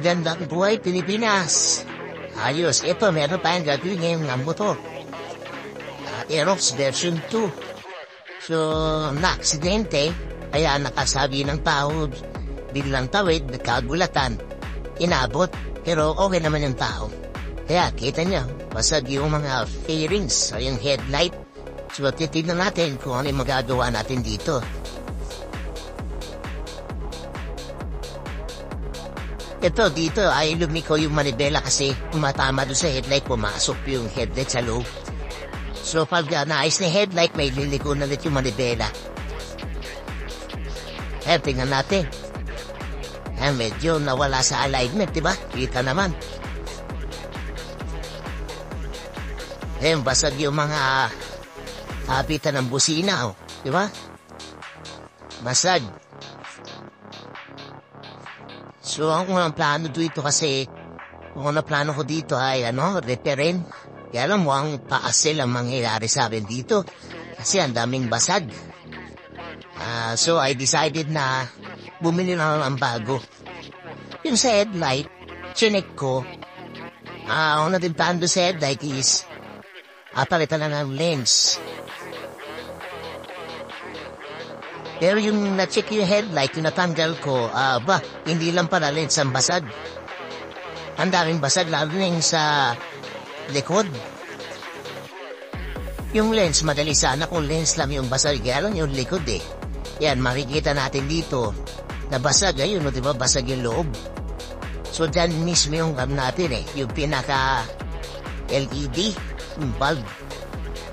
Magandang buhay, Pilipinas! Ayos, ito meron tayong gagawin ngayong ng motor. Aerox version 2. So, na-aksidente, kaya nakasabi ng tao, biglang tawid, nagkagulatan, inabot, pero okay naman yung tao. Kaya kita niya, basag yung mga fairings o yung headlight. So, titignan natin kung ano yung magagawa natin dito. Ito, dito ay lumiko yung manibela kasi tumatama doon sa headlight, pumasok yung headlight sa loob. So pag naayos na headlight, may liliko na ulit yung manibela. Tingnan natin. Medyo nawala sa alignment, diba? Kita naman. Basag yung mga kapitan ng busina, diba? Basag. So, ang plano dito kasi, ang plano ko dito ay, reparin. Kaya alam mo, ang paasil ang mangyayari sa amin dito. Kasi ang daming basag. So, I decided na bumili na ng bago. Yung sa headlight, chinek ko. Ang natiptaan doon sa headlight is, palitan na ng lens. Pero yung na-check yung headlight, yung natanggal ko, hindi lang pala lens ang basag. Ang daming basag, lalo na yung sa likod. Yung lens, madali sana kung lens lang yung basag, kaya lang yung likod eh. Yan, makikita natin dito na basag, ayun, diba, basag yung loob. So, dyan mismo yung natin yung pinaka-LED, yung bulb.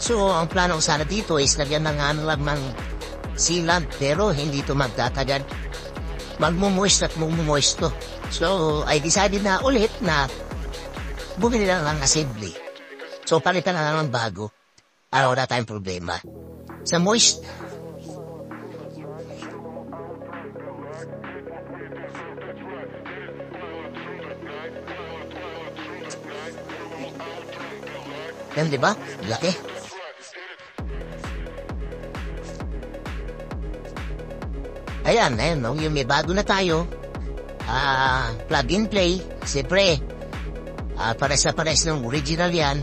So, ang plano ko sana dito is lagyan ng lang ng sealant, pero hindi ito magtatagal. Magmumoist at mumumoist to. So, I decided na ulit na bumili lang ng assembly. So, palitan na lang ng bago. Wala tayong problema. Sa moist, yan, diba? Laki. Ayan, yung may bago na tayo. Plug and play. Siyempre, pares ng original yan.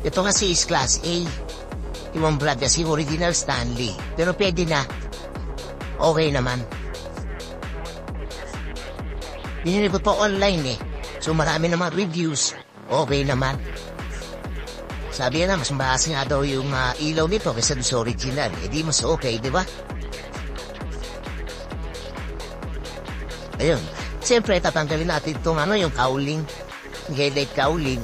Ito kasi is class A. Yung plug kasi original Stanley. Pero pwede na. Okay naman. Binili ko to online So marami naman reviews. Okay naman. Sabi na, mas maas nga daw yung ilaw nito kaysa sa original. Di mas okay, di ba? Ayun. Siyempre, tatanggalin natin itong yung cowling. Yung headlight cowling.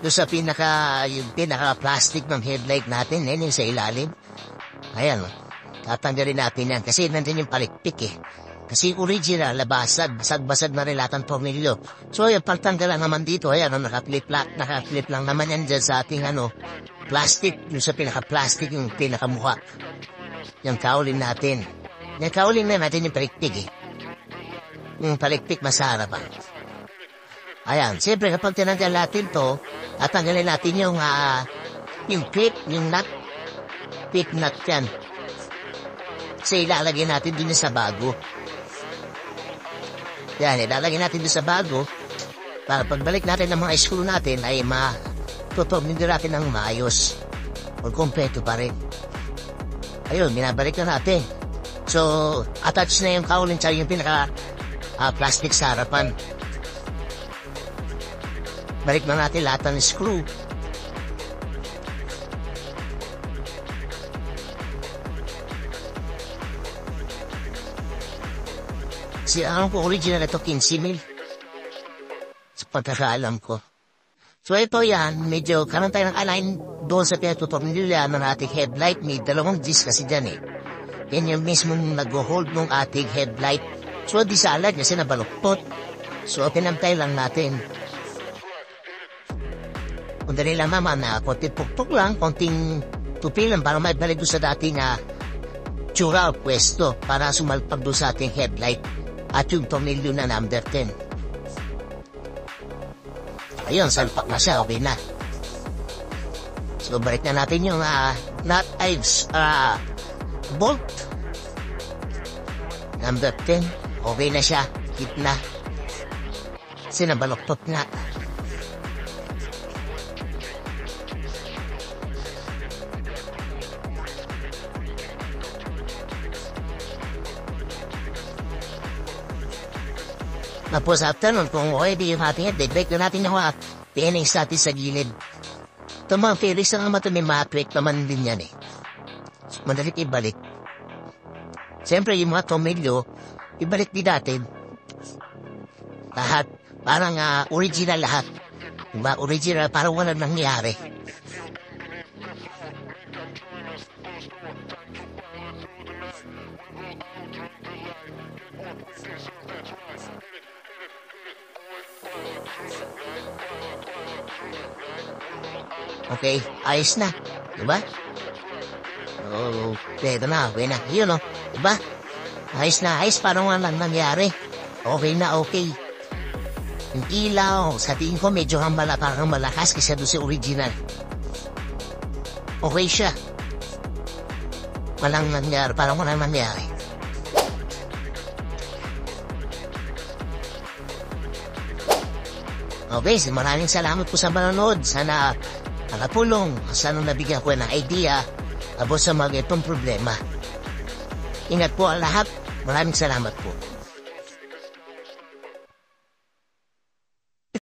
Doon sa pinaka-plastic ng headlight natin, yung sa ilalim. Ayan, tatanggalin natin yan. Kasi nandun yung palikpik Kasi original, basag na rin lahat ang tornilyo. So, yung pagtanggalan naman dito, ayan, naka-clip lang naman yan dyan sa ating, plastic. Yung sa pinaka-plastic, yung pinaka-mukha. Yung cowling natin. Yung cowling na natin yung palikpik Yung palikpik, masarap Ayan, siyempre, kapag tinanggal natin to, at tanggalin natin yung clip, yung nut. Clip nut yan. Kasi ilalagay natin dun sa bago. Yan, ilalagay natin doon sa bago para pagbalik natin ng mga screw natin ay matutornilyo natin ng maayos o kompleto pa rin. Ayun, binabalik na natin. So, attach na yung cowling sa yung pinaka-plastic sa harapan. Balik na natin lahat ng screw. Ang original ito, 15mm. Sa pagkakaalam ko. So ito yan, medyo karoon tayo ng align doon sa pinatutornilyo ng ating headlight. May dalawang disc kasi dyan Yan yung mismong nag-hold ng ating headlight. So di sa alag kasi nabaluktot. So pinantay lang natin. Kung dali lang naman konting pukpok lang, konting tupi lang para may balik doon sa dating tsura o pwesto para sumalpag doon sa ating headlight. At yung tornilyo na number 10. Ayun, salpak na siya, okay na. So, balik na natin yung bolt. Number 10. Okay na siya. Hit na. Sinabaloktot nga. Tapos after nun, kung okay, di yung ating head, break na natin yung PNX natin sa gilid. Ito mga Felix na naman ito, may matwek naman din yan eh. Madalit ibalik. Siyempre, yung mga tomilyo, ibalik din natin. Lahat. Parang original lahat. Diba? Original, parang walang nangyari. Okay, ayos na. Diba? Oh, ito na, okay na. Yun o, diba? Ayos na, ayos, parang walang nangyari. Okay na, okay. Yung ilaw, sa tingin ko medyo parang malakas kasi doon si original. Okay siya. Walang nangyari, parang walang nangyari. Okay, maraming salamat po sa manonood. Sana nakapulong, sana nabigyan ko ng idea about sa mga itong problema. Ingat po ang lahat. Maraming salamat po.